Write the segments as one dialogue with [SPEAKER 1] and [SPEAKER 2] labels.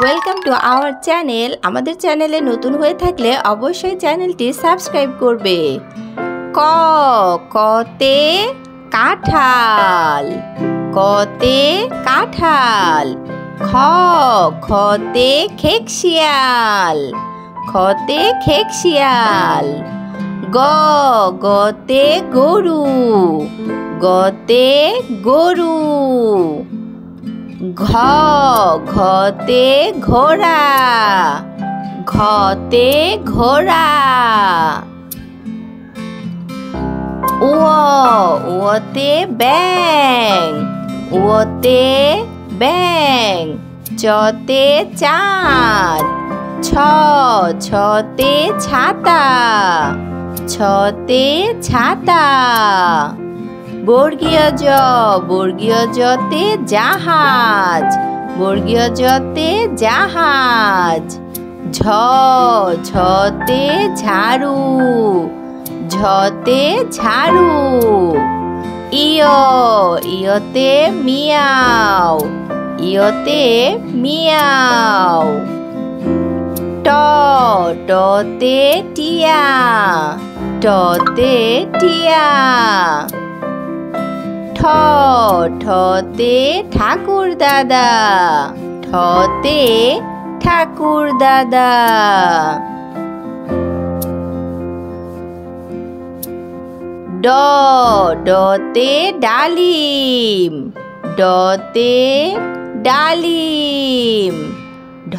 [SPEAKER 1] Welcome to our channel. আমাদের চ্যানেলে নতুন হয়ে থাকলে অবশ্যই চ্যানেলটি সাবস্ক্রাইব করবে। ক কতে কাঁঠাল, কতে কাঁঠাল। খ খতে খেকশিয়াল, খতে খেকশিয়াল। গ গতে গরু, গতে গরু। ঘ ঘতে ঘোড়া, ঘতে ঘোড়া। উ উতে ব্যাঙ, উতে ব্যাঙ। চতে চাঁদ, ছতে ছাতা, ছতে ছাতা। বর্গীয় জ, বর্গীয় জতে জাহাজ, বর্গীয় জতে জাহাজ। ঝ ঝতে ঝাড়ু, ঝতে ঝাড়ু। ইয় ইয়তে মিয়াও, ইয়তে মিয়াও। ট টতে টিয়া, টতে টিয়া। ঠ ঠতে ঠাকুর দাদা, ঠতে ঠাকুর দাদা। ড ডতে ডালিম, ডতে ডালিম। ঢ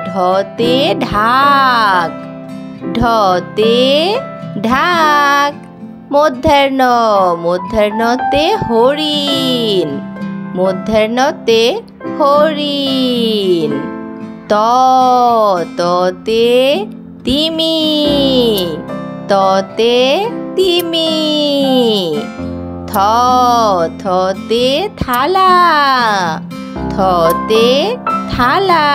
[SPEAKER 1] ঢতে ঢাক, ঢতে ঢাক। মধ্যাহ্ন, মধ্যাহ্নতে হরিণ, মধ্যাহ্নতে হরিণ। ত ততে তিমি, ততে তিমি। থ থতে থালা, থতে থালা।